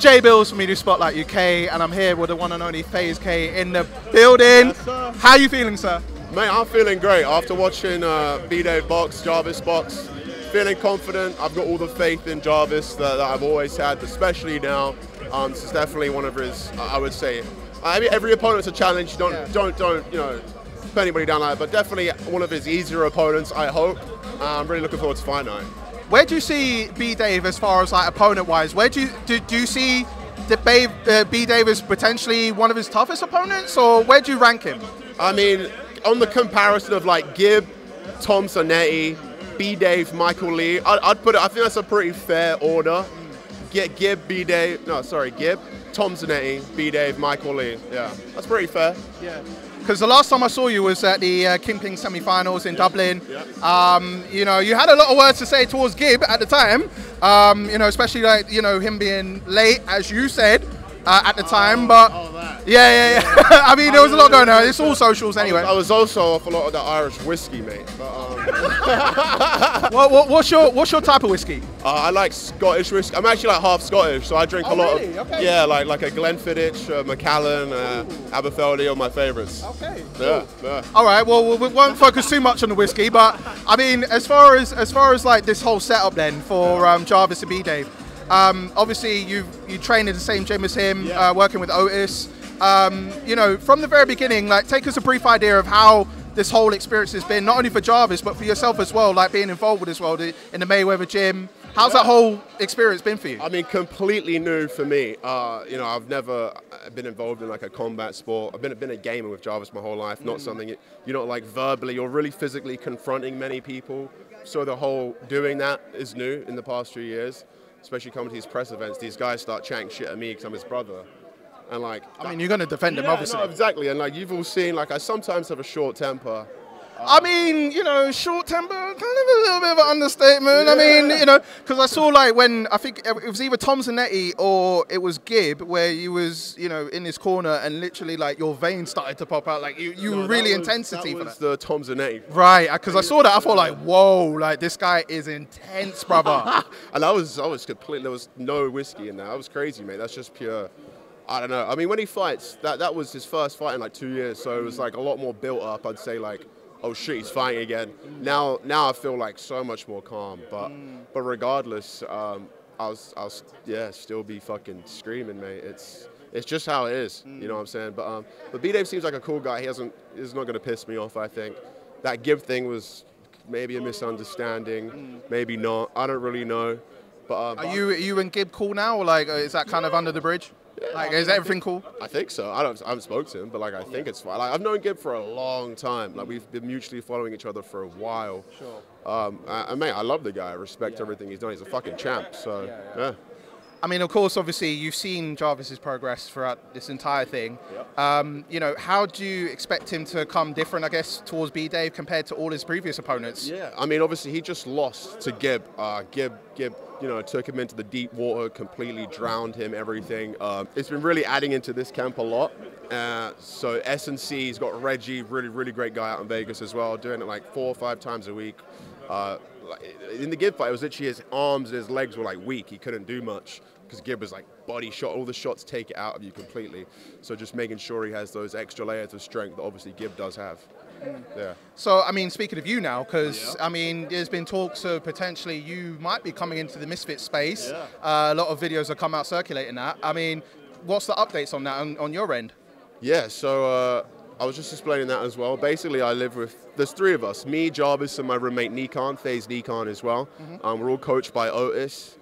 J Bills from Media Spotlight UK, and I'm here with the one and only FaZe K in the building. Yes, how are you feeling, sir? Mate, I'm feeling great. After watching Bdave box, Jarvis box, feeling confident. I've got all the faith in Jarvis that I've always had, especially now. This is definitely one of his, I would say, I mean, every opponent's a challenge. Don't you know, put anybody down like that, but definitely one of his easier opponents, I hope. I'm really looking forward to fight night. Where do you see Bdave as far as like opponent-wise? Where do you see Bdave as potentially one of his toughest opponents, or where do you rank him? I mean, on the comparison of like Gib, Tom Zanetti, Bdave, Michael Lee, I'd put it. I think that's a pretty fair order. Get Gib, Bdave. No, sorry, Gib, Tom Zanetti, Bdave, Michael Lee. Yeah, that's pretty fair. Yeah. Because the last time I saw you was at the Kingpin semi-finals in Dublin. Yeah. You know, you had a lot of words to say towards Gib at the time. You know, especially like, you know, him being late, as you said at the time. But yeah. I mean, there was a lot going on. It's all socials anyway. I was also off a lot of the Irish whiskey, mate. But, what's your type of whiskey? I like Scottish whiskey. I'm actually like half Scottish, so I drink a lot really? of Okay. like a Glenfiddich, Macallan, Aberfeldy are my favourites. Okay. Yeah. All right. Well, we won't focus too much on the whiskey, but I mean, as far as like this whole setup then for Jarvis and Bdave, obviously you train in the same gym as him, working with Otis. You know, from the very beginning, like take us a brief idea of how this whole experience has been, not only for Jarvis but for yourself as well, like being involved with as well in the Mayweather gym. How's that whole experience been for you? I mean, completely new for me. You know, I've never been involved in like a combat sport. I've been a gamer with Jarvis my whole life, not something, you know, like verbally or really physically confronting many people. So the whole doing that is new in the past few years, especially coming to these press events. These guys start chatting shit at me because I'm his brother. And like, I mean, you're going to defend him, obviously. No, exactly. And like, you've all seen, like, I sometimes have a short temper. I mean, you know, short temper, kind of a little bit of an understatement. I mean, you know, because I saw like when, I think it was either Tom Zanetti or it was Gib, where you was, you know, in this corner and literally like your veins started to pop out. Like you were really intensity for that. That was the Tom Zanetti. Right, because I saw that, I thought like, whoa, like this guy is intense, brother. And I was completely, there was no whiskey in there. I was crazy, mate. That's just pure, I don't know. I mean, when he fights, that was his first fight in like 2 years. So it was like a lot more built up, I'd say, like, oh shit, he's fighting again. Now I feel like so much more calm. But regardless, I'll still be fucking screaming, mate. It's just how it is. You know what I'm saying? But Bdave seems like a cool guy. He's not gonna piss me off. I think that Gib thing was maybe a misunderstanding, maybe not. I don't really know. But Are you and Gib cool now, or like is that kind of under the bridge? Like, is everything cool? I think so. I haven't spoken to him, but like I think it's fine. Like, I've known Gib for a long time. Like we've been mutually following each other for a while. Sure. And mate, I love the guy. I respect everything he's done. He's a fucking champ. So yeah. I mean, of course, obviously, you've seen Jarvis's progress throughout this entire thing. You know, how do you expect him to come different, I guess, towards Bdave compared to all his previous opponents? Yeah, I mean, obviously, he just lost to Gib. Gib, you know, took him into the deep water, completely drowned him, everything. It's been really adding into this camp a lot. So S&C's got Reggie, really great guy out in Vegas as well, doing it like 4 or 5 times a week. In the Gib fight, it was literally his arms and his legs were like weak. He couldn't do much because Gib was like body shot. All the shots take it out of you completely. So just making sure he has those extra layers of strength that obviously Gib does have. Yeah. So, I mean, speaking of you now, because, I mean, there's been talks of potentially you might be coming into the Misfit space. A lot of videos have come out circulating that. I mean, what's the updates on that on your end? Yeah, so I was just explaining that as well. Basically, I live with, there's 3 of us, me, Jarvis, and my roommate Nikon, FaZe Nikon as well. We're all coached by Otis.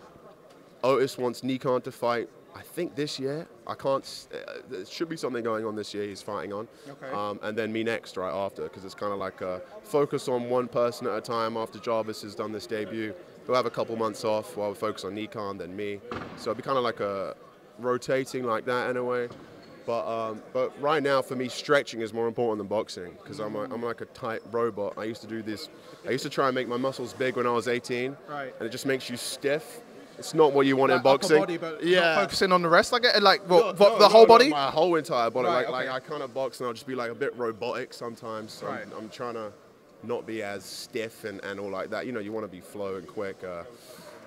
Otis wants Nikon to fight, I think this year. I can't, there should be something going on this year he's fighting on. Okay. And then me next right after, because it's kind of like a focus on one person at a time after Jarvis has done this debut. He'll have a couple months off while we focus on Nikon, then me. So it'll be kind of like a rotating like that in a way. But right now, for me, stretching is more important than boxing because I'm like a tight robot. I used to do this. I used to try and make my muscles big when I was 18, right? And it just makes you stiff. It's not what you want like in boxing. Upper body, but not focusing on the rest. Like it, like what, the whole body? My whole entire body. Right, like I kind of box and I'll just be like a bit robotic sometimes. So right. I'm trying to not be as stiff and all like that. You know, you want to be flow and quick.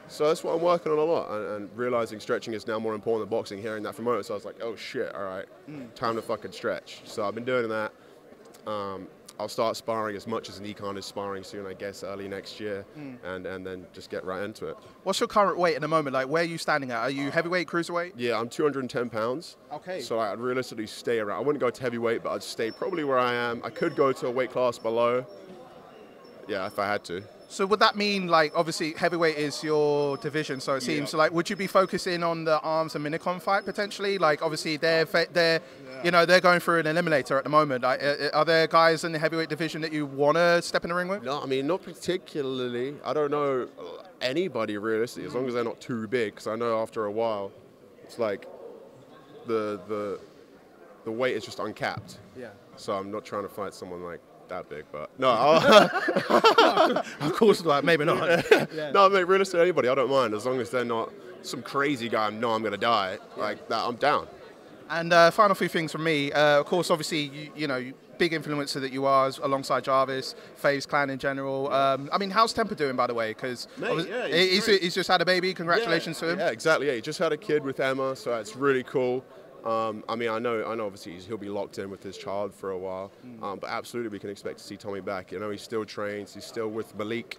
So that's what I'm working on a lot, and realizing stretching is now more important than boxing, hearing that from Otis, so I was like, oh shit, all right, time to fucking stretch. So I've been doing that. I'll start sparring as much as Nikon is sparring soon, I guess, early next year, and then just get right into it. What's your current weight at the moment? Like, where are you standing at? Are you heavyweight, cruiserweight? Yeah, I'm 210 pounds. Okay. So I'd realistically stay around. I wouldn't go to heavyweight, but I'd stay probably where I am. I could go to a weight class below. Yeah, if I had to. So would that mean, like, obviously heavyweight is your division, so it seems. So, like, would you be focusing on the Arms and Minicon fight potentially? Like, obviously they're you know, they're going through an eliminator at the moment. Like, are there guys in the heavyweight division that you want to step in the ring with? No, I mean, not particularly. I don't know anybody realistically, as long as they're not too big, because I know after a while, it's like the weight is just uncapped. Yeah. So I'm not trying to fight someone like that big, but no. Of course, like, maybe not. Yeah. No, mate, realistically, anybody, I don't mind, as long as they're not some crazy guy. No, I'm gonna die like that. I'm down. And final few things from me. Of course, obviously, you know, big influencer that you are alongside Jarvis, Fave's clan in general. I mean, how's Temper doing, by the way? Because he's just had a baby. Congratulations to him. Yeah, exactly. Yeah, he just had a kid with Emma, so it's really cool. I mean, I know. Obviously, he'll be locked in with his child for a while, but absolutely, we can expect to see Tommy back. You know, he still trains. He's still with Malik.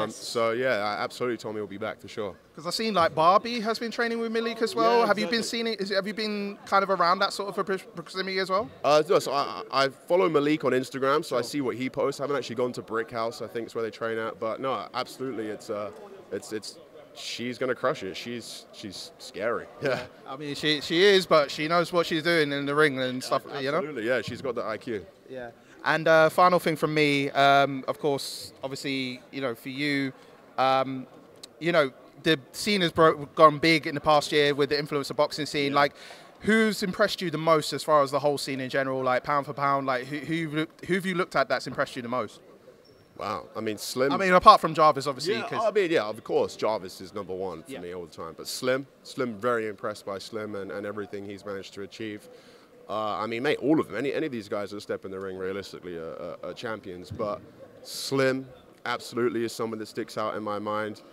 So yeah, absolutely, Tommy will be back for sure. Because I've seen like Barbie has been training with Malik as well. Yeah, have you been seeing it? Have you been kind of around that sort of proximity as well? No, so I follow Malik on Instagram, so I see what he posts. I haven't actually gone to Brick House, I think is where they train at, but no, absolutely, it's she's gonna crush it. She's scary. Yeah. I mean, she is, but she knows what she's doing in the ring and stuff. Absolutely, you know. Absolutely, yeah. She's got the IQ. Yeah. And final thing from me, of course, obviously, you know, for you, you know, the scene has gone big in the past year with the influencer boxing scene. Yeah. Like, who's impressed you the most as far as the whole scene in general? Like, pound for pound, like, who have you looked at that's impressed you the most? Wow, I mean, Slim. I mean, apart from Jarvis, obviously. Yeah, I mean, yeah, of course, Jarvis is number one for me all the time. But Slim, very impressed by Slim and everything he's managed to achieve. I mean, mate, all of them, any of these guys that step in the ring realistically are champions. But Slim absolutely is someone that sticks out in my mind.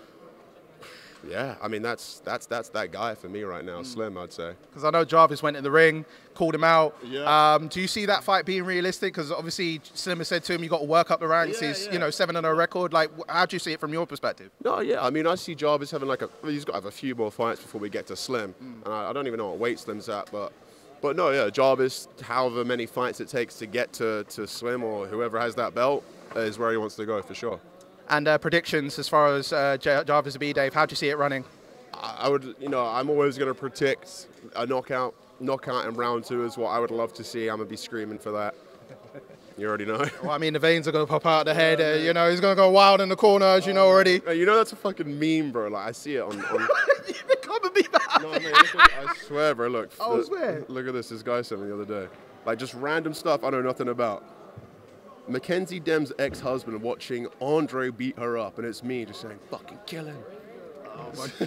Yeah, I mean, that's that guy for me right now, Slim, I'd say. Because I know Jarvis went in the ring, called him out. Yeah. Do you see that fight being realistic? Because obviously Slim has said to him, you got to work up the ranks. He's, you know, 7-0 record. Like, how do you see it from your perspective? No, yeah, I mean, I see Jarvis having like he's got to have a few more fights before we get to Slim. And I don't even know what weight Slim's at, but no, yeah, Jarvis, however many fights it takes to get to Slim or whoever has that belt is where he wants to go for sure. And predictions as far as Jarvis and Bdave, how do you see it running? I would, you know, I'm always going to predict a knockout. Knockout in round 2 is what I would love to see. I'm going to be screaming for that. You already know. Well, I mean, the veins are going to pop out of the head. You know, he's going to go wild in the corner, as you know already. You know, that's a fucking meme, bro. Like, I see it on You've become a meme out. No, mate, I swear, bro. Look. I swear. Look at this. This guy sent me the other day. Like, just random stuff I know nothing about. Mackenzie Dem's ex-husband watching Andre beat her up, and it's me just saying, fucking kill him.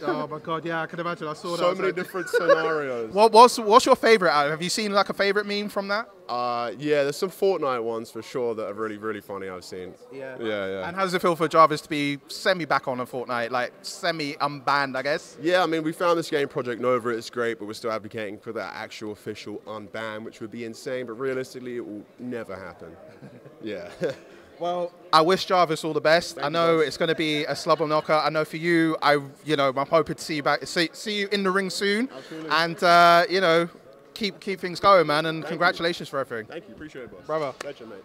Oh my God, yeah, I can imagine. I saw that. So many different scenarios. What's your favorite? Have you seen like a favorite meme from that? Yeah, there's some Fortnite ones for sure that are really, really funny I've seen. Yeah. And how does it feel for Jarvis to be semi-back on Fortnite, like semi-unbanned, I guess? Yeah, I mean, we found this game, Project Nova, it's great, but we're still advocating for that actual official unban, which would be insane, but realistically, it will never happen. Yeah. Well, I wish Jarvis all the best. I know it's going to be a slobber knocker. I know for you, I'm hoping to see you back, see you in the ring soon. Absolutely. And you know, keep things going, man. And congratulations for everything. Thank you, appreciate it, boss. Brother. Gotcha, mate.